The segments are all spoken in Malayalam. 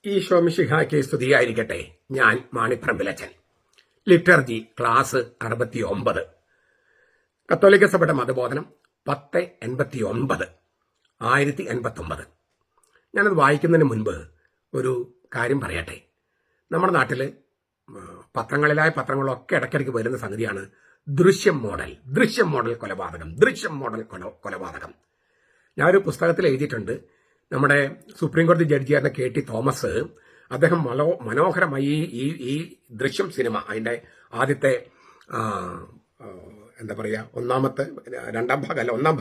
ഈശോ മിശിഹായ്ക്ക് സ്തുതിയായിരിക്കട്ടെ. ഞാൻ മാണിപ്പറമ്പിലച്ചൻ. ലിറ്റർജി ക്ലാസ് 69, കത്തോലിക്ക സഭയുടെ മതബോധനം 1089, 1089. ഞാനത് വായിക്കുന്നതിന് മുൻപ് ഒരു കാര്യം പറയട്ടെ. നമ്മുടെ നാട്ടിൽ പത്രങ്ങളൊക്കെ ഇടയ്ക്കിടയ്ക്ക് വരുന്ന സംഗതിയാണ് ദൃശ്യം മോഡൽ കൊലപാതകം. ഞാനൊരു പുസ്തകത്തിൽ എഴുതിയിട്ടുണ്ട്. നമ്മുടെ സുപ്രീം കോടതി ജഡ്ജിയായിരുന്ന KT തോമസ്, അദ്ദേഹം മനോഹരമായി ഈ ദൃശ്യം സിനിമ, അതിന്റെ ആദ്യത്തെ ഒന്നാം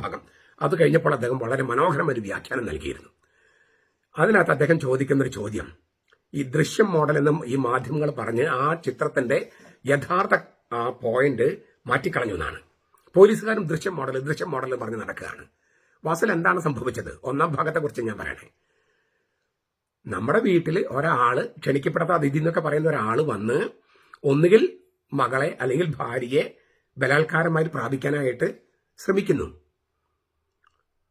ഭാഗം അത് കഴിഞ്ഞപ്പോൾ അദ്ദേഹം വളരെ മനോഹരമായ ഒരു വ്യാഖ്യാനം നൽകിയിരുന്നു. അതിനകത്ത് അദ്ദേഹം ചോദിക്കുന്നൊരു ചോദ്യം, ഈ ദൃശ്യം മോഡൽ എന്നും ഈ മാധ്യമങ്ങൾ പറഞ്ഞ് ആ ചിത്രത്തിന്റെ യഥാർത്ഥ പോയിന്റ് മാറ്റിക്കളഞ്ഞു എന്നാണ്. പോലീസുകാരും ദൃശ്യം മോഡൽ പറഞ്ഞ് നടക്കുകയാണ്. വാസൽ എന്താണ് സംഭവിച്ചത്? ഒന്നാം ഭാഗത്തെ കുറിച്ച് ഞാൻ പറയണേ. നമ്മുടെ വീട്ടിൽ ഒരാള്, ക്ഷണിക്കപ്പെടാത്ത അതിഥി എന്നൊക്കെ പറയുന്ന ഒരാൾ വന്ന് ഒന്നുകിൽ മകളെ അല്ലെങ്കിൽ ഭാര്യയെ ബലാത്കാരമായി പ്രാപിക്കാനായിട്ട് ശ്രമിക്കുന്നു.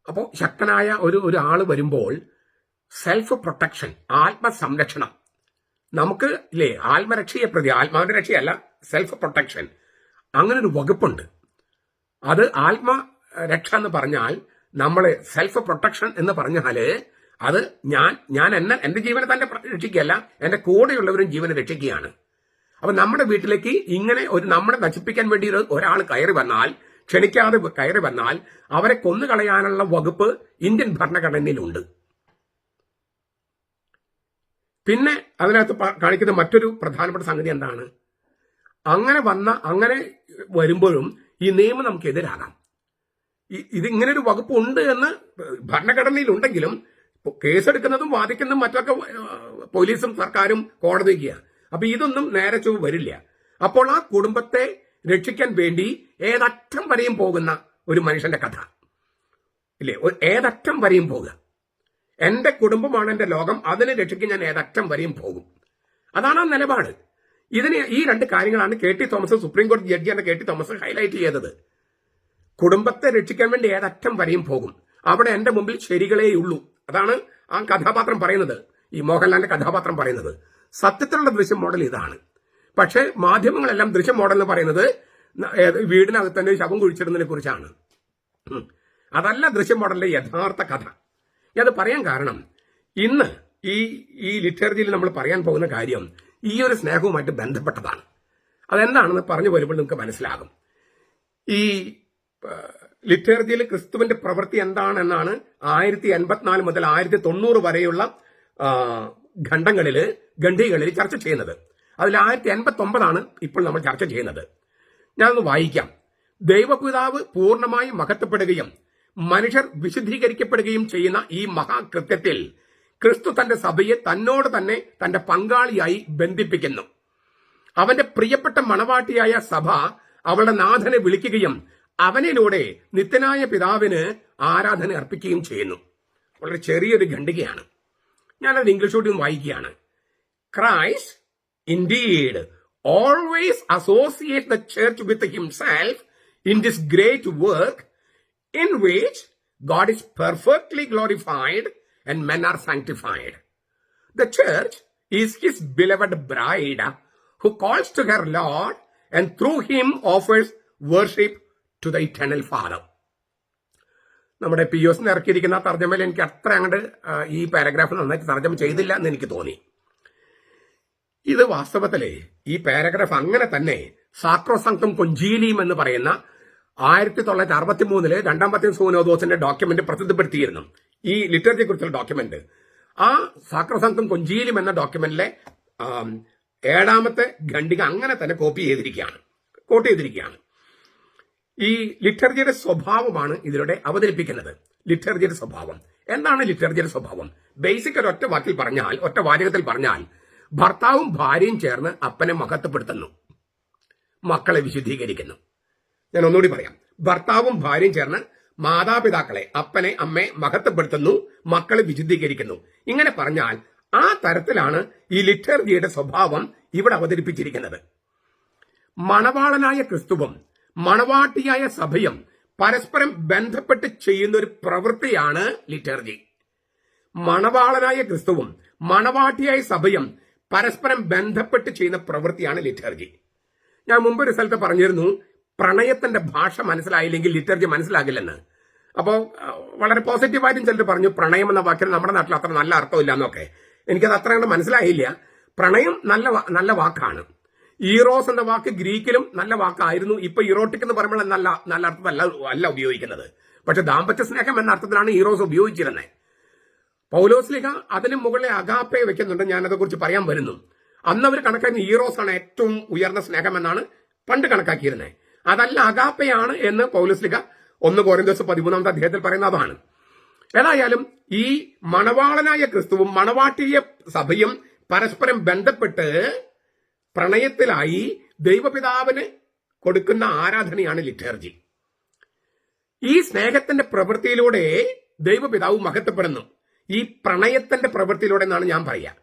അപ്പോൾ ശക്തനായ ഒരു ആള് വരുമ്പോൾ സെൽഫ് പ്രൊട്ടക്ഷൻ, ആത്മസംരക്ഷണം, നമുക്ക് ഇല്ലേ, ആത്മരക്ഷയെ പ്രതി, ആത്മാവിന്റെ രക്ഷയല്ല, സെൽഫ് പ്രൊട്ടക്ഷൻ, അങ്ങനെ ഒരു വകുപ്പുണ്ട്. അത് ആത്മരക്ഷ എന്ന് പറഞ്ഞാൽ, നമ്മള് സെൽഫ് പ്രൊട്ടക്ഷൻ എന്ന് പറഞ്ഞാല് അത് ഞാൻ എന്റെ ജീവനെ തന്നെ രക്ഷിക്കുകയല്ല, എന്റെ കൂടെയുള്ളവരും ജീവനെ രക്ഷിക്കുകയാണ്. അപ്പൊ നമ്മുടെ വീട്ടിലേക്ക് ഇങ്ങനെ നമ്മളെ നശിപ്പിക്കാൻ വേണ്ടി ഒരാൾ ക്ഷണിക്കാതെ കയറി വന്നാൽ അവരെ കൊന്നുകളയാനുള്ള വകുപ്പ് ഇന്ത്യൻ ഭരണഘടനയിലുണ്ട്. പിന്നെ അതിനകത്ത് കാണിക്കുന്ന മറ്റൊരു പ്രധാനപ്പെട്ട സംഗതി എന്താണ്? അങ്ങനെ വരുമ്പോഴും ഈ നിയമം നമുക്ക് എതിരാകാം. ഇതിങ്ങനെ ഒരു വകുപ്പ് ഉണ്ട് എന്ന് ഭരണഘടനയിലുണ്ടെങ്കിലും കേസെടുക്കുന്നതും വാദിക്കുന്നതും മറ്റൊക്കെ പോലീസും സർക്കാരും കോടതിക്കുകയാണ്. അപ്പൊ ഇതൊന്നും നേരെ ചൊവ്വ വരില്ല. അപ്പോൾ ആ കുടുംബത്തെ രക്ഷിക്കാൻ വേണ്ടി ഏതറ്റം വരെയും പോകുന്ന ഒരു മനുഷ്യന്റെ കഥ ഇല്ലേ, ഏതറ്റം വരെയും പോകുക. എന്റെ കുടുംബമാണ് എന്റെ ലോകം, അതിനെ രക്ഷിക്കാൻ ഞാൻ ഏതറ്റം വരെയും പോകും. അതാണ് ആ നിലപാട്. ഈ രണ്ട് കാര്യങ്ങളാണ് KT തോമസ്, സുപ്രീം കോടതി ജഡ്ജിയാണ് KT തോമസ് ഹൈലൈറ്റ് ചെയ്തത്. കുടുംബത്തെ രക്ഷിക്കാൻ വേണ്ടി ഏതറ്റം വരെയും പോകും. അവിടെ എന്റെ മുമ്പിൽ ശരികളേയുള്ളൂ. അതാണ് ആ കഥാപാത്രം പറയുന്നത്, ഈ മോഹൻലാലിന്റെ കഥാപാത്രം പറയുന്നത്. സത്യത്തിലുള്ള ദൃശ്യം മോഡൽ ഇതാണ്. പക്ഷെ മാധ്യമങ്ങളെല്ലാം ദൃശ്യം മോഡൽ എന്ന് പറയുന്നത് വീടിനകത്ത് തന്നെ ശവം കുഴിച്ചിടുന്നതിനെ കുറിച്ചാണ്. അതല്ല ദൃശ്യം മോഡലിന്റെ യഥാർത്ഥ കഥ. അത് പറയാൻ കാരണം, ഇന്ന് ഈ ലിറ്ററേച്ചറിൽ നമ്മൾ പറയാൻ പോകുന്ന കാര്യം ഈ ഒരു സ്നേഹവുമായിട്ട് ബന്ധപ്പെട്ടതാണ്. അതെന്താണെന്ന് പറഞ്ഞു വരുമ്പോൾ നിങ്ങൾക്ക് മനസ്സിലാകും. ഈ ലിറ്ററേച്ചറിൽ ക്രിസ്തുവിന്റെ പ്രവൃത്തി എന്താണെന്നാണ് 1084 മുതൽ 1090 വരെയുള്ള ഖണ്ഡികളിൽ ചർച്ച ചെയ്യുന്നത്. അതിൽ 1089 ഇപ്പോൾ നമ്മൾ ചർച്ച ചെയ്യുന്നത്. ഞാനൊന്ന് വായിക്കാം. ദൈവപിതാവ് പൂർണ്ണമായി മഹത്വപ്പെടുകയും മനുഷ്യർ വിശുദ്ധീകരിക്കപ്പെടുകയും ചെയ്യുന്ന ഈ മഹാകൃത്യത്തിൽ ക്രിസ്തു തന്റെ സഭയെ തന്നോട് തന്നെ തന്റെ പങ്കാളിയായി ബന്ധിപ്പിക്കുന്നു. അവന്റെ പ്രിയപ്പെട്ട മണവാട്ടിയായ സഭ അവളുടെ നാഥനെ വിളിക്കുകയും അവനിലൂടെ നിത്യനായ പിതാവിന് ആരാധന അർപ്പിക്കുകയും ചെയ്യുന്നു. വളരെ ചെറിയൊരു ഖണ്ഡികയാണ്. ഞാനത് ഇംഗ്ലീഷോട്ട് വായിക്കുകയാണ്. Christ indeed always associates the church with himself in this great work in which God is perfectly glorified and men are sanctified. The church is his beloved bride who calls to her Lord and through him offers worship to the eternal Father. നമ്മുടെ POS ഇറക്കിയിരിക്കുന്ന തർജ്ജമയിൽ എനിക്ക് അത്ര അങ്ങോട്ട് ഈ പാരഗ്രാഫ് നന്നായിട്ട് തർജ്ജമ ചെയ്തില്ല എന്ന് എനിക്ക് തോന്നി. ഇത് വാസ്തവത്തിലെ ഈ പാരഗ്രാഫ് അങ്ങനെ തന്നെ സാക്രോസങ്ക്തും കൊഞ്ചീലിയും എന്ന് പറയുന്ന 1963 രണ്ടാം വത്തിക്കാൻ സൂനോദോസിന്റെ ഡോക്യുമെന്റ് പ്രസിദ്ധപ്പെടുത്തിയിരുന്നു. ഈ ലിറ്ററേച്ചറെ കുറിച്ചുള്ള ഡോക്യുമെന്റ്. ആ സാക്രോസങ്ക്തും കൊഞ്ചീലിയും എന്ന ഡോക്യുമെന്റിലെ 7ാമത്തെ ഖണ്ഡിക അങ്ങനെ തന്നെ കോട്ട് ചെയ്തിരിക്കുകയാണ്. ഈ ലിറ്ററേച്ചറുടെ സ്വഭാവമാണ് ഇതിലൂടെ അവതരിപ്പിക്കുന്നത്. ലിറ്ററേച്ചറുടെ സ്വഭാവം എന്താണ്? ലിറ്ററേച്ചറുടെ സ്വഭാവം ബേസിക് ഒറ്റ വാചകത്തിൽ പറഞ്ഞാൽ, ഭർത്താവും ഭാര്യയും ചേർന്ന് അപ്പനെ മഹത്വപ്പെടുത്തുന്നു, മക്കളെ വിശുദ്ധീകരിക്കുന്നു. ഞാൻ ഒന്നുകൂടി പറയാം. ഭർത്താവും ഭാര്യയും ചേർന്ന് മാതാപിതാക്കളെ, അപ്പനെ അമ്മയെ മഹത്വപ്പെടുത്തുന്നു, മക്കളെ വിശുദ്ധീകരിക്കുന്നു. ഇങ്ങനെ പറഞ്ഞാൽ ആ തരത്തിലാണ് ഈ ലിറ്ററേച്ചറുടെ സ്വഭാവം ഇവിടെ അവതരിപ്പിച്ചിരിക്കുന്നത്. മണവാളനായ ക്രിസ്തുവും മണവാട്ടിയായ സഭയും പരസ്പരം ബന്ധപ്പെട്ട് ചെയ്യുന്ന ഒരു പ്രവൃത്തിയാണ് ലിറ്ററേച്ചർ. മണവാളനായ ക്രിസ്തുവും മണവാട്ടിയായ സഭയും പരസ്പരം ബന്ധപ്പെട്ട് ചെയ്യുന്ന പ്രവൃത്തിയാണ് ലിറ്റർജി. ഞാൻ മുമ്പ് ഒരു സ്ഥലത്ത് പറഞ്ഞിരുന്നു, പ്രണയത്തിന്റെ ഭാഷ മനസ്സിലായില്ലെങ്കിൽ ലിറ്റർജി മനസ്സിലാകില്ലെന്ന്. അപ്പോൾ വളരെ പോസിറ്റീവായിട്ടും ചിലർ പറഞ്ഞു പ്രണയം എന്ന വാക്കിന് നമ്മുടെ നാട്ടിൽ അത്ര നല്ല അർത്ഥമില്ല എന്നൊക്കെ. എനിക്കത് അത്ര കണ്ട് മനസ്സിലായില്ല. പ്രണയം നല്ല വാക്കാണ്. ഈറോസ് എന്ന വാക്ക് ഗ്രീക്കിലും നല്ല വാക്കായിരുന്നു. ഇപ്പൊ ഇറോട്ടിക് എന്ന് പറയുമ്പോൾ നല്ല അർത്ഥമല്ല ഉപയോഗിക്കുന്നത്. പക്ഷെ ദാമ്പത്യ സ്നേഹം എന്ന അർത്ഥത്തിലാണ് ഈറോസ് ഉപയോഗിച്ചിരുന്നത്. പൗലോസ്ലിഹ അതിന് മുകളിൽ അഗാപ്പെ വെക്കുന്നുണ്ട്. ഞാനതെക്കുറിച്ച് പറയാൻ വരുന്നു. അന്ന് അവർ കണക്കാക്കുന്ന ഈറോസ് ആണ് ഏറ്റവും ഉയർന്ന സ്നേഹം എന്നാണ് പണ്ട് കണക്കാക്കിയിരുന്നത്. അതല്ല, അഗാപ്പയാണ് എന്ന് പൗലോസ്ലിഹ 1 കൊരിന്ത്യസ് 13 അധ്യായത്തിൽ പറയുന്ന അതാണ്. ഏതായാലും ഈ മണവാളനായ ക്രിസ്തുവും മണവാട്ടിയ സഭയും പരസ്പരം ബന്ധപ്പെട്ട് പ്രണയത്തിലായി ദൈവപിതാവിന് കൊടുക്കുന്ന ആരാധനയാണ് ലിറ്റർജി. ഈ സ്നേഹത്തിന്റെ പ്രവൃത്തിയിലൂടെ ദൈവപിതാവ് മഹത്വപ്പെടുന്നു. ഈ പ്രണയത്തിന്റെ പ്രവൃത്തിയിലൂടെ എന്നാണ് ഞാൻ പറയുക.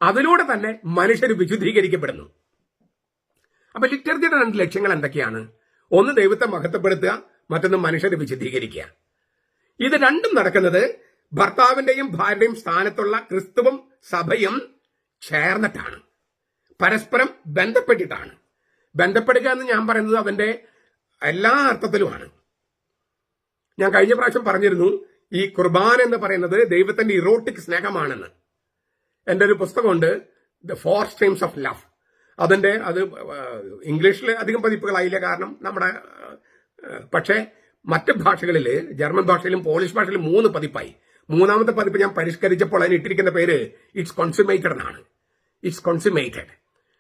അതിലൂടെ തന്നെ മനുഷ്യർ വിശുദ്ധീകരിക്കപ്പെടുന്നു. അപ്പൊ ലിറ്റർജിയുടെ 2 ലക്ഷ്യങ്ങൾ എന്തൊക്കെയാണ്? ഒന്ന് ദൈവത്തെ മഹത്വപ്പെടുത്തുക, മറ്റൊന്ന് മനുഷ്യരെ വിശുദ്ധീകരിക്കുക. ഇത് രണ്ടും നടക്കുന്നത് ഭർത്താവിന്റെയും ഭാര്യയുടെയും സ്ഥാനത്തുള്ള ക്രിസ്തുവും സഭയും ചേർന്നിട്ടാണ്, പരസ്പരം ബന്ധപ്പെട്ടിട്ടാണ്. ബന്ധപ്പെടുക എന്ന് ഞാൻ പറയുന്നത് അതിന്റെ എല്ലാ അർത്ഥത്തിലുമാണ്. ഞാൻ കഴിഞ്ഞ പ്രാവശ്യം പറഞ്ഞിരുന്നു, ഈ കുർബാന എന്ന് പറയുന്നത് ദൈവത്തിന്റെ ഇറോട്ടിക് സ്നേഹമാണെന്ന്. എൻ്റെ ഒരു പുസ്തകമുണ്ട്, ദ 4 സ്ട്രീംസ് ഓഫ് ലവ്. അത് ഇംഗ്ലീഷിൽ അധികം പതിപ്പുകളായില്ല, കാരണം നമ്മുടെ പക്ഷേ മറ്റ് ഭാഷകളിൽ, ജർമ്മൻ ഭാഷയിലും പോളിഷ് ഭാഷയിലും 3 പതിപ്പായി. 3ാമത്തെ പതിപ്പ് ഞാൻ പരിഷ്കരിച്ചപ്പോൾ അതിന് ഇട്ടിരിക്കുന്ന പേര് ഇറ്റ്സ് കോൺസുമേറ്റഡ് എന്നാണ്. ഇറ്റ്സ് കോൺസുമേറ്റഡ്.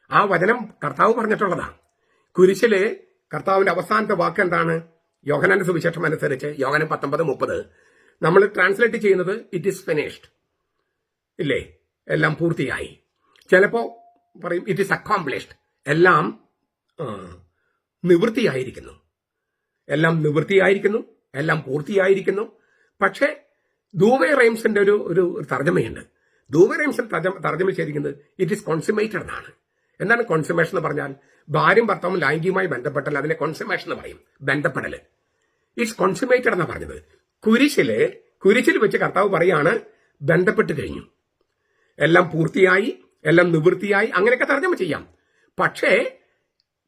ആ വചനം കർത്താവ് പറഞ്ഞിട്ടുള്ളതാണ്. കുരിശില് കർത്താവിന്റെ അവസാനത്തെ വാക്ക് എന്താണ്? യോഹന്നാന്റെ സുവിശേഷം അനുസരിച്ച് യോഹന്നാൻ 19:30 നമ്മൾ ട്രാൻസ്ലേറ്റ് ചെയ്യുന്നത് ഇറ്റ് ഈസ് ഫിനിഷ്ഡ്, ഇല്ലേ? എല്ലാം പൂർത്തിയായി. ചിലപ്പോ പറയും ഇറ്റ് ഈസ് അക്കോംപ്ലിഷ്ഡ്, എല്ലാം നിവൃത്തിയായിരിക്കുന്നു. എല്ലാം നിവൃത്തിയായിരിക്കുന്നു, എല്ലാം പൂർത്തിയായിരിക്കുന്നു. പക്ഷേ ദൂവേ റൈംസിന്റെ ഒരു തർജ്ജമയുണ്ട്. ദൂവേ റൈംസിൽ തർജ്ജമ ചെയ്തിരിക്കുന്നത് ഇറ്റ് ഈസ് കോൺസുമേറ്റഡ് എന്നാണ്. എന്താണ് കോൺസുമേഷൻ എന്ന് പറഞ്ഞാൽ? ഭാര്യയും ഭർത്താവും ലൈംഗികമായി ബന്ധപ്പെട്ടാൽ അതിനെ കോൺസുമേഷൻ എന്ന് പറയും, ബന്ധപ്പെടൽ. ഇറ്റ്സ് കോൺസുമേറ്റഡ് എന്നാണ് പറഞ്ഞത്. കുരിശിൽ വെച്ച് കർത്താവ് പറയാണ് ബന്ധപ്പെട്ട് കഴിഞ്ഞു, എല്ലാം പൂർത്തിയായി, എല്ലാം നിവൃത്തിയായി, അങ്ങനെയൊക്കെ തർജ്ജമ ചെയ്യാം. പക്ഷേ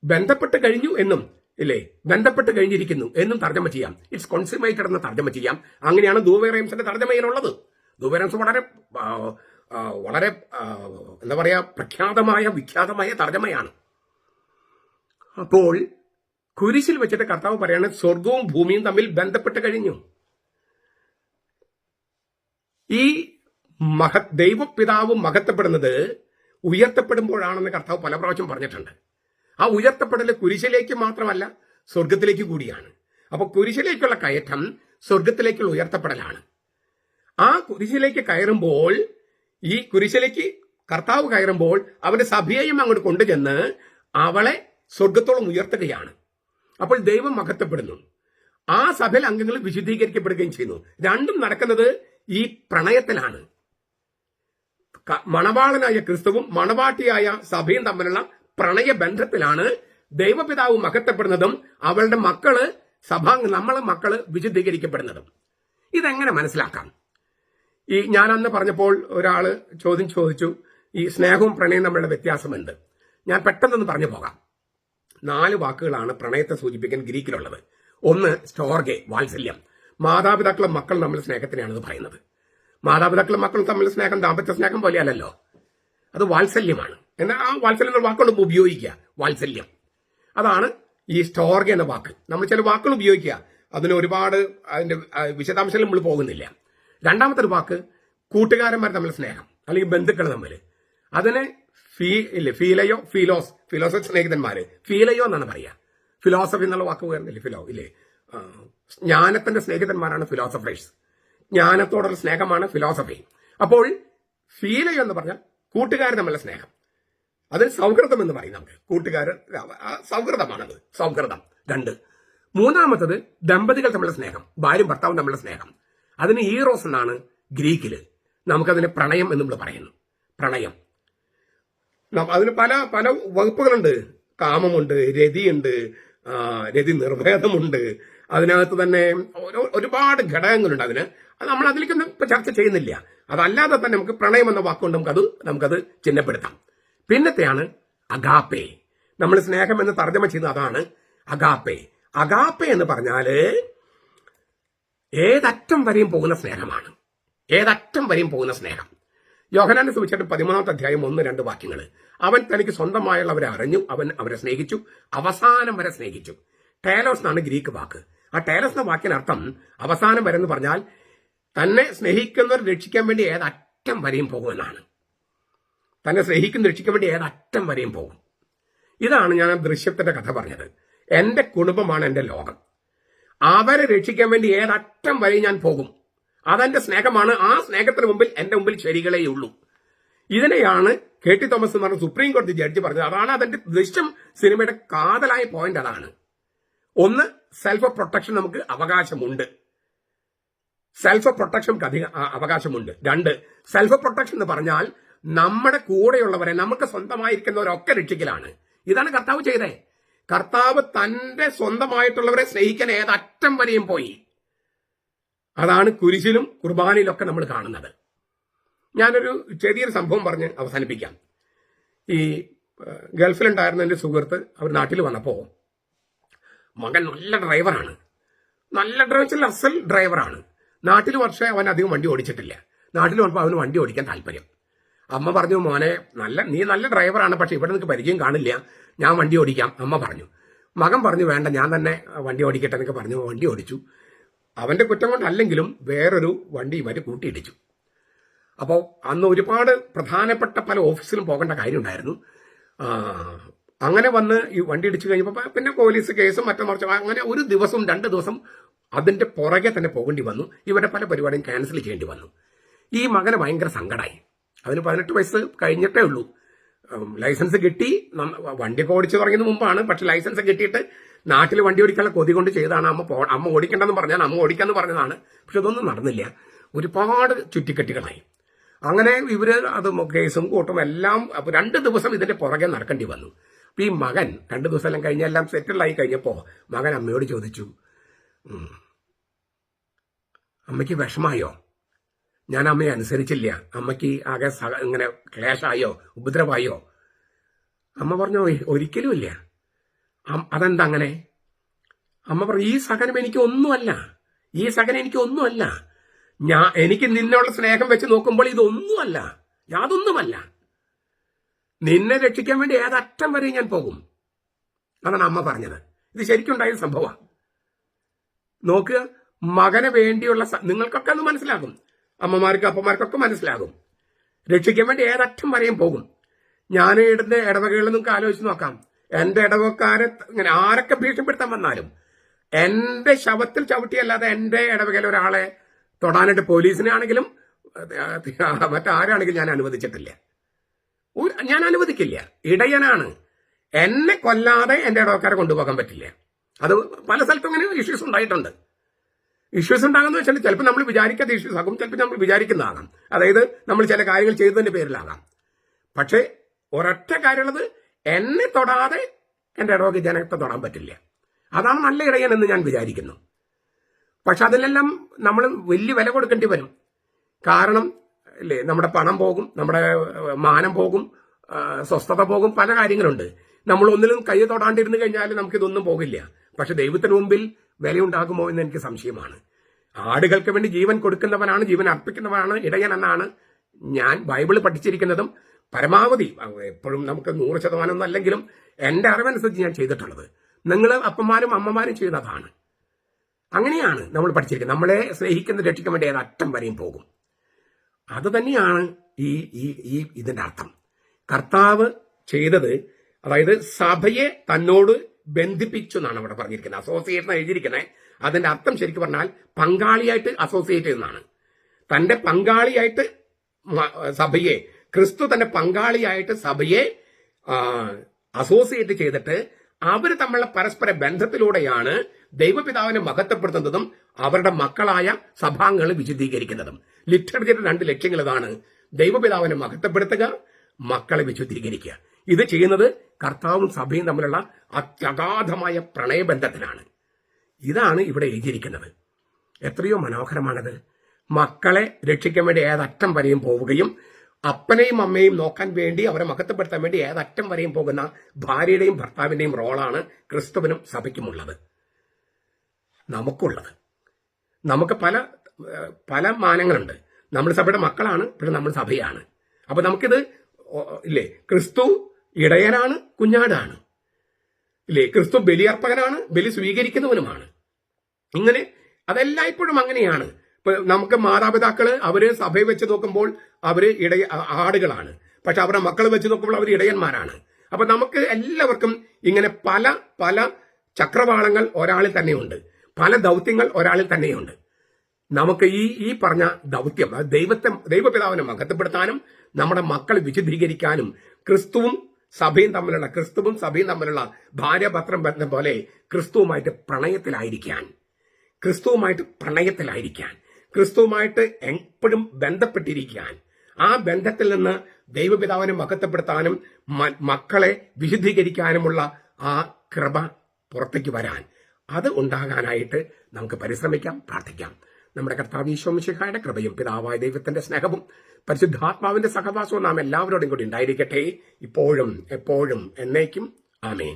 ബന്ധപ്പെട്ട് കഴിഞ്ഞു എന്നും, ഇല്ലേ, ബന്ധപ്പെട്ട് കഴിഞ്ഞിരിക്കുന്നു എന്നും തർജ്ജമ ചെയ്യാം. ഇറ്റ്സ് കോൺസുമേറ്റഡ് എന്ന് തർജ്ജമ ചെയ്യാം. അങ്ങനെയാണ് ദൂവേ റൈംസിന്റെ തർജ്ജമയിലുള്ളത്. ദൂവേ റൈംസ് വളരെ എന്താ പറയാ, വിഖ്യാതമായ തർജ്ജമയാണ്. അപ്പോൾ കുരിശിൽ വെച്ചിട്ട് കർത്താവ് പറയാണ് സ്വർഗവും ഭൂമിയും തമ്മിൽ ബന്ധപ്പെട്ട് കഴിഞ്ഞു. ഈ ദൈവപിതാവ് മഹത്വപ്പെടുന്നത് ഉയർത്തപ്പെടുമ്പോഴാണെന്ന് കർത്താവ് പല പ്രാവശ്യം പറഞ്ഞിട്ടുണ്ട്. ആ ഉയർത്തപ്പെടൽ കുരിശിലേക്ക് മാത്രമല്ല, സ്വർഗത്തിലേക്ക് കൂടിയാണ്. അപ്പൊ കുരിശിലേക്കുള്ള കയറ്റം സ്വർഗത്തിലേക്കുള്ള ഉയർത്തപ്പെടലാണ്. ആ കുരിശിലേക്ക് കയറുമ്പോൾ, ഈ കുരിശിലേക്ക് കർത്താവ് കയറുമ്പോൾ അവന്റെ സഭയെയും അങ്ങോട്ട് കൊണ്ടുചെന്ന് അവളെ സ്വർഗത്തോളം ഉയർത്തുകയാണ്. അപ്പോൾ ദൈവം മഹത്വപ്പെടുന്നു. ആ സഭയിൽ അംഗങ്ങൾ വിശുദ്ധീകരിക്കപ്പെടുകയും ചെയ്യുന്നു. രണ്ടും നടക്കുന്നത് ഈ പ്രണയത്തിലാണ്. മണവാളനായ ക്രിസ്തുവും മണവാട്ടിയായ സഭയും തമ്മിലുള്ള പ്രണയബന്ധത്തിലാണ് ദൈവപിതാവ് മഹത്വപ്പെടുന്നതും അവളുടെ നമ്മളെ മക്കള് വിശുദ്ധീകരിക്കപ്പെടുന്നതും. ഇതെങ്ങനെ മനസ്സിലാക്കാം? ഞാൻ അന്ന് പറഞ്ഞപ്പോൾ ഒരാള് ചോദിച്ചു, ഈ സ്നേഹവും പ്രണയവും തമ്മിലുള്ള വ്യത്യാസമുണ്ട്. ഞാൻ പെട്ടെന്നൊന്ന് പറഞ്ഞു പോകാം. 4 വാക്കുകളാണ് പ്രണയത്തെ സൂചിപ്പിക്കാൻ ഗ്രീക്കിലുള്ളത്. ഒന്ന് സ്റ്റോർഗെ, വാത്സല്യം. മാതാപിതാക്കളും മക്കളും തമ്മിൽ സ്നേഹത്തിനാണ് ഇത് പറയുന്നത്. മാതാപിതാക്കളും മക്കളും തമ്മിൽ സ്നേഹം ദാമ്പത്യ സ്നേഹം പോലെയല്ലല്ലോ, അത് വാത്സല്യമാണ്. എന്നാൽ ആ വാത്സല്യം എന്ന വാക്കുകൊണ്ട് ഉപയോഗിക്കുക, വാത്സല്യം. അതാണ് ഈ സ്റ്റോർഗെ എന്ന വാക്ക്. നമ്മൾ ചില വാക്കുകൾ ഉപയോഗിക്കുക, അതിന് ഒരുപാട് അതിന്റെ വിശദാംശങ്ങൾ നമ്മൾ പോകുന്നില്ല. രണ്ടാമത്തെ ഒരു വാക്ക് കൂട്ടുകാരന്മാർ തമ്മിൽ സ്നേഹം, അല്ലെങ്കിൽ ബന്ധുക്കൾ തമ്മിൽ. അതിന് ഫിലോസഫി സ്നേഹിതന്മാര്, ഫീലയോ എന്നാണ് പറയുക. ഫിലോസഫി എന്നുള്ള വാക്ക് വരുന്നില്ലേ, ജ്ഞാനത്തിന്റെ സ്നേഹിതന്മാരാണ് ഫിലോസഫേഴ്സ്. ജ്ഞാനത്തോടുള്ള സ്നേഹമാണ് ഫിലോസഫി. അപ്പോൾ ഫീലയോ എന്ന് പറഞ്ഞാൽ കൂട്ടുകാർ തമ്മിലുള്ള സ്നേഹം. അതിന് സൗഹൃദം എന്ന് പറയും. നമുക്ക് കൂട്ടുകാർ സൗഹൃദമാണത്, സൗഹൃദം. 2. മൂന്നാമത്തത് ദമ്പതികൾ തമ്മിലുള്ള സ്നേഹം, ഭാര്യയും ഭർത്താവും തമ്മിലുള്ള സ്നേഹം. അതിന് ഈറോസ് എന്നാണ് ഗ്രീക്കില്. നമുക്കതിന് പ്രണയം എന്ന് നമ്മൾ പറയുന്നു. പ്രണയം അതിന് പല പല വകുപ്പുകളുണ്ട്. കാമമുണ്ട്, രതിയുണ്ട്, രതി നിർഭേദമുണ്ട്. അതിനകത്ത് തന്നെ ഒരുപാട് ഘടകങ്ങളുണ്ട്. നമ്മൾ അതിലേക്കൊന്നും ഇപ്പൊ ചർച്ച ചെയ്യുന്നില്ല. അതല്ലാതെ തന്നെ നമുക്ക് പ്രണയം എന്ന വാക്കുകൊണ്ട് നമുക്കത് ചിഹ്നപ്പെടുത്താം. പിന്നത്തെയാണ് അഗാപ്പെ. നമ്മൾ സ്നേഹം എന്ന് തർജ്ജമ ചെയ്യുന്നത് അതാണ് അഗാപ്പെ. അഗാപ്പെ എന്ന് പറഞ്ഞാല് ഏതറ്റം വരെയും പോകുന്ന സ്നേഹമാണ്. ഏതറ്റം വരെയും പോകുന്ന സ്നേഹം. യോഹന്നാന്റെ സുവിശേഷം 13-ാമത്തെ അധ്യായം 1-2 വാക്യങ്ങൾ. അവൻ തനിക്ക് സ്വന്തമായുള്ളവരെ അറിഞ്ഞു, അവൻ അവരെ സ്നേഹിച്ചു, അവസാനം വരെ സ്നേഹിച്ചു. ടേലോസ് എന്നാണ് ഗ്രീക്ക് വാക്ക്. ആ ടേലോസ് എന്ന വാക്കിനർത്ഥം അവസാനം വരെ എന്ന് പറഞ്ഞാൽ തന്നെ സ്നേഹിക്കുന്നവർ രക്ഷിക്കാൻ വേണ്ടി ഏതറ്റം വരെയും പോകുമെന്നാണ്. തന്നെ സ്നേഹിക്കുന്ന രക്ഷിക്കാൻ വേണ്ടി ഏതറ്റം വരെയും പോകും. ഇതാണ് ഞാൻ ദൃശ്യത്തിന്റെ കഥ പറഞ്ഞത്. എന്റെ കുടുംബമാണ് എന്റെ ലോകം. അവരെ രക്ഷിക്കാൻ വേണ്ടി ഏതറ്റം വരെ ഞാൻ പോകും. അതെന്റെ സ്നേഹമാണ്. ആ സ്നേഹത്തിന് മുമ്പിൽ എന്റെ മുമ്പിൽ ശരികളേയുള്ളൂ. ഇതിനെയാണ് KT തോമസ് എന്ന് പറഞ്ഞ സുപ്രീം കോടതി ജഡ്ജി പറഞ്ഞത്. അതാണ് അതിന്റെ ദൃശ്യം സിനിമയുടെ കാതലായ പോയിന്റ്. അതാണ് ഒന്ന്, സെൽഫ് പ്രൊട്ടക്ഷൻ നമുക്ക് അവകാശമുണ്ട്. സെൽഫ് പ്രൊട്ടക്ഷൻ നമുക്ക് അധികം അവകാശമുണ്ട്. 2, സെൽഫ് പ്രൊട്ടക്ഷൻ എന്ന് പറഞ്ഞാൽ നമ്മുടെ കൂടെയുള്ളവരെ, നമുക്ക് സ്വന്തമായിരിക്കുന്നവരൊക്കെ രക്ഷിക്കലാണ്. ഇതാണ് കർത്താവ് ചെയ്തേ. കർത്താവ് തന്റെ സ്വന്തമായിട്ടുള്ളവരെ സ്നേഹിക്കാൻ ഏതറ്റം വരെയും പോയി. അതാണ് കുരിശിലും കുർബാനയിലൊക്കെ നമ്മൾ കാണുന്നത്. ഞാനൊരു ചെറിയൊരു സംഭവം പറഞ്ഞ് അവസാനിപ്പിക്കാം. ഈ ഗൾഫിലുണ്ടായിരുന്ന എൻ്റെ സുഹൃത്ത് അവർ നാട്ടിൽ വന്നപ്പോൾ മകൻ നല്ല ഡ്രൈവറാണ്. നല്ല ഡ്രൈവർ, അസൽ ഡ്രൈവറാണ്. നാട്ടിൽ പക്ഷേ അവൻ അധികം വണ്ടി ഓടിച്ചിട്ടില്ല. നാട്ടിൽ വന്നപ്പോൾ അവന് വണ്ടി ഓടിക്കാൻ താല്പര്യം. അമ്മ പറഞ്ഞു, മോനെ നീ നല്ല ഡ്രൈവറാണ്, പക്ഷെ ഇവിടെ നിനക്ക് പരിചയം കാണില്ല, ഞാൻ വണ്ടി ഓടിക്കാം അമ്മ പറഞ്ഞു. മകൻ പറഞ്ഞു, വേണ്ട ഞാൻ തന്നെ വണ്ടി ഓടിക്കട്ടെ എന്നൊക്കെ പറഞ്ഞു. വണ്ടി ഓടിച്ചു. അവന്റെ കുറ്റം കൊണ്ടല്ലെങ്കിലും വേറൊരു വണ്ടി ഇവര് കൂട്ടിയിടിച്ചു. അപ്പോൾ അന്ന് ഒരുപാട് പ്രധാനപ്പെട്ട പല ഓഫീസിലും പോകേണ്ട കാര്യമുണ്ടായിരുന്നു. അങ്ങനെ വന്ന് ഈ വണ്ടി ഇടിച്ചു കഴിഞ്ഞപ്പോൾ പിന്നെ പോലീസ് കേസും മറ്റു അങ്ങനെ 1 ദിവസം 2 ദിവസം അതിന്റെ പുറകെ തന്നെ പോകേണ്ടി വന്നു. ഇവരുടെ പല പരിപാടിയും ക്യാൻസൽ ചെയ്യേണ്ടി വന്നു. ഈ മകന് ഭയങ്കര സങ്കടമായി. അവന് 18 വയസ്സ് കഴിഞ്ഞിട്ടേ ഉള്ളൂ. ലൈസൻസ് കിട്ടി, വണ്ടിയൊക്കെ ഓടിച്ചു തുടങ്ങിയതിന് മുമ്പാണ്. പക്ഷെ ലൈസൻസ് കിട്ടിയിട്ട് നാട്ടിൽ വണ്ടി ഓടിക്കാനുള്ള കൊതി കൊണ്ട് ചെയ്താണ്. അമ്മ ഓടിക്കണ്ടെന്ന് പറഞ്ഞാൽ അമ്മ ഓടിക്കാന്ന് പറഞ്ഞതാണ്. പക്ഷെ ഇതൊന്നും നടന്നില്ല. ഒരുപാട് ചുറ്റിക്കെട്ടുകളായി. അങ്ങനെ ഇവര് അത് കേസും കൂട്ടും എല്ലാം 2 ദിവസം ഇതിന്റെ പുറകെ നടക്കേണ്ടി വന്നു. അപ്പൊ ഈ മകൻ 2 ദിവസം എല്ലാം കഴിഞ്ഞെല്ലാം സെറ്റിലായി കഴിഞ്ഞപ്പോ മകൻ അമ്മയോട് ചോദിച്ചു, അമ്മയ്ക്ക് വിഷമായോ? ഞാൻ അമ്മയെ അനുസരിച്ചില്ല, അമ്മയ്ക്ക് ആകെ ഇങ്ങനെ ക്ലേശായോ, ഉപദ്രവമായോ? അമ്മ പറഞ്ഞു, ഒരിക്കലും ഇല്ല. അതെന്താ അങ്ങനെ? അമ്മ പറഞ്ഞു, ഈ സഹനം എനിക്ക് ഒന്നുമല്ല, എനിക്ക് നിന്നുള്ള സ്നേഹം വെച്ച് നോക്കുമ്പോൾ ഇതൊന്നുമല്ല, യാതൊന്നുമല്ല. നിന്നെ രക്ഷിക്കാൻ വേണ്ടി ഏതറ്റം വരെ ഞാൻ പോകും. അതാണ് അമ്മ പറഞ്ഞത്. ഇത് ശരിക്കുണ്ടായ സംഭവമാണ്. നോക്കുക, മകന് വേണ്ടിയുള്ള നിങ്ങൾക്കൊക്കെ അത് മനസ്സിലാകും, അമ്മമാർക്കും അപ്പമാർക്കൊക്കെ മനസ്സിലാകും. രക്ഷിക്കാൻ വേണ്ടി ഏതറ്റം വരെയും പോകും. ഞാൻ ഇടുന്ന ഇടവകകളിൽ നിങ്ങൾക്ക് ആലോചിച്ച് നോക്കാം. എന്റെ ഇടവക്കാരെ ഇങ്ങനെ ആരൊക്കെ ഭീഷണിപ്പെടുത്താൻ വന്നാലും എന്റെ ശവത്തിൽ ചവിട്ടിയല്ലാതെ എന്റെ ഇടവകയിൽ ഒരാളെ തൊടാനായിട്ട് പോലീസിനെ ആണെങ്കിലും മറ്റാരാണെങ്കിലും ഞാൻ അനുവദിച്ചിട്ടില്ല. ഞാൻ അനുവദിക്കില്ല. ഇടയനാണ്. എന്നെ കൊല്ലാതെ എന്റെ ഇടവക്കാരെ കൊണ്ടുപോകാൻ പറ്റില്ല. അത് പല സ്ഥലത്തും ഇങ്ങനെ ഇഷ്യൂസ് ഉണ്ടായിട്ടുണ്ട്. ഇഷ്യൂസ് ഉണ്ടാകുന്ന വെച്ചാൽ ചിലപ്പോൾ നമ്മൾ വിചാരിക്കാത്ത ഇഷ്യൂസ് ആകും, ചിലപ്പോൾ നമ്മൾ വിചാരിക്കുന്നതാകാം. അതായത് നമ്മൾ ചില കാര്യങ്ങൾ ചെയ്തതിന്റെ പേരിലാകാം. പക്ഷേ ഒരൊറ്റ കാര്യമുള്ളത്, എന്നെ തൊടാതെ എന്റെ ഇടവക ജനത്തെ തൊടാൻ പറ്റില്ല. അതാണ് നല്ല ഇടയൻ എന്ന് ഞാൻ വിചാരിക്കുന്നു. പക്ഷെ അതിലെല്ലാം നമ്മൾ വലിയ വില കൊടുക്കേണ്ടി വരും. കാരണം അല്ലേ, നമ്മുടെ പണം പോകും, നമ്മുടെ മാനം പോകും, സ്വസ്ഥത പോകും, പല കാര്യങ്ങളുണ്ട്. നമ്മൾ ഒന്നിലും കൈ തൊടാണ്ടിരുന്നു കഴിഞ്ഞാൽ നമുക്കിതൊന്നും പോകില്ല. പക്ഷെ ദൈവത്തിന് മുമ്പിൽ വിലയുണ്ടാകുമോ എന്ന് എനിക്ക് സംശയമാണ്. ആടുകൾക്ക് വേണ്ടി ജീവൻ കൊടുക്കുന്നവനാണ്, ജീവൻ അർപ്പിക്കുന്നവനാണ് ഇടയൻ എന്നാണ് ഞാൻ ബൈബിൾ പഠിച്ചിരിക്കുന്നതും പരമാവധി എപ്പോഴും നമുക്ക് 100% ഒന്നും അല്ലെങ്കിലും എന്റെ അറിവനുസരിച്ച് ഞാൻ ചെയ്തിട്ടുള്ളത്. നിങ്ങൾ അപ്പന്മാരും അമ്മമാരും ചെയ്യുന്നതാണ്. അങ്ങനെയാണ് നമ്മൾ പഠിച്ചിരിക്കുന്നത്. നമ്മളെ സ്നേഹിക്കുന്ന രക്ഷിക്കാൻ വേണ്ടി ഏതറ്റം വരെയും പോകും. അത് തന്നെയാണ് ഈ ഇതിന്റെ അർത്ഥം. കർത്താവ് ചെയ്തത്, അതായത് സഭയെ തന്നോട് ബന്ധിപ്പിച്ചു എന്നാണ് അവിടെ പറഞ്ഞിരിക്കുന്നത്. അസോസിയേറ്റ് എന്ന് എഴുതിയിരിക്കുന്നത്. അതിന്റെ അർത്ഥം ശരിക്കും പറഞ്ഞാൽ പങ്കാളിയായിട്ട് അസോസിയേറ്റ് ചെയ്യുന്നതാണ്. തന്റെ പങ്കാളിയായിട്ട് സഭയെ, ക്രിസ്തു തന്റെ പങ്കാളിയായിട്ട് സഭയെ അസോസിയേറ്റ് ചെയ്തിട്ട് അവർ തമ്മിലുള്ള പരസ്പര ബന്ധത്തിലൂടെയാണ് ദൈവപിതാവിനെ മഹത്വപ്പെടുത്തുന്നതും അവരുടെ മക്കളായ സഭാംഗങ്ങളെ വിശുദ്ധീകരിക്കുന്നതും. ലിറ്റർജിയുടെ 2 ലക്ഷ്യങ്ങൾ ഇതാണ്: ദൈവപിതാവിനെ മഹത്വപ്പെടുത്തുക, മക്കളെ വിശുദ്ധീകരിക്കുക. ഇത് ചെയ്യുന്നത് കർത്താവും സഭയും തമ്മിലുള്ള അത്യഗാധമായ പ്രണയബന്ധത്തിലാണ്. ഇതാണ് ഇവിടെ എഴുതിയിരിക്കുന്നത്. എത്രയോ മനോഹരമാണത്. മക്കളെ രക്ഷിക്കാൻ വേണ്ടി ഏതറ്റം വരെയും പോവുകയും അപ്പനെയും അമ്മയും നോക്കാൻ വേണ്ടി അവരെ മഹത്വപ്പെടുത്താൻ വേണ്ടി ഏതറ്റം വരെയും പോകുന്ന ഭാര്യയുടെയും ഭർത്താവിന്റെയും റോളാണ് ക്രിസ്തുവിനും സഭയ്ക്കുമുള്ളത്, നമുക്കുള്ളത്. നമുക്ക് പല പല മാനങ്ങളുണ്ട്. നമ്മൾ സഭയുടെ മക്കളാണ്, പക്ഷെ നമ്മൾ സഭയാണ്. അപ്പൊ നമുക്കിത് ഇല്ലേ, ക്രിസ്തു ഇടയനാണ്, കുഞ്ഞാടാണ്. ഇല്ലേ, ക്രിസ്തു ബലിയർപ്പകനാണ്, ബലി സ്വീകരിക്കുന്നവനുമാണ്. ഇങ്ങനെ അതെല്ലായ്പ്പോഴും അങ്ങനെയാണ്. ഇപ്പൊ നമുക്ക് മാതാപിതാക്കള് അവര് സഭയെ വെച്ച് നോക്കുമ്പോൾ അവര് ആടുകളാണ്, പക്ഷെ അവരുടെ മക്കൾ വെച്ച് നോക്കുമ്പോൾ അവർ ഇടയന്മാരാണ്. അപ്പൊ നമുക്ക് എല്ലാവർക്കും ഇങ്ങനെ പല പല ചക്രവാളങ്ങൾ ഒരാളിൽ തന്നെയുണ്ട്, പല ദൗത്യങ്ങൾ ഒരാളിൽ തന്നെയുണ്ട്. നമുക്ക് ഈ പറഞ്ഞ ദൗത്യം ദൈവപിതാവിനെ മഹത്വപ്പെടുത്താനും നമ്മുടെ മക്കൾ വിശുദ്ധീകരിക്കാനും ക്രിസ്തുവും സഭയും തമ്മിലുള്ള ഭാര്യാഭർത്തൃ ബന്ധം പോലെ ക്രിസ്തുവുമായിട്ട് പ്രണയത്തിലായിരിക്കാൻ, ക്രിസ്തുവുമായിട്ട് എപ്പോഴും ബന്ധപ്പെട്ടിരിക്കാൻ, ആ ബന്ധത്തിൽ നിന്ന് ദൈവപിതാവിനെ മഹത്വപ്പെടുത്താനും മക്കളെ വിശുദ്ധീകരിക്കാനുമുള്ള ആ കൃപ പുറത്തേക്ക് വരാൻ, അത് ഉണ്ടാകാനായിട്ട് നമുക്ക് പരിശ്രമിക്കാം, പ്രാർത്ഥിക്കാം. നമ്മുടെ കർത്താവ് ഈശോ മിശിഹായുടെ കൃപയും പിതാവായ ദൈവത്തിന്റെ സ്നേഹവും പരിശുദ്ധാത്മാവിന്റെ സഹവാസവും നാം എല്ലാവരോടും കൂടി ഉണ്ടായിരിക്കട്ടെ, ഇപ്പോഴും എപ്പോഴും എന്നേക്കും. ആമേൻ.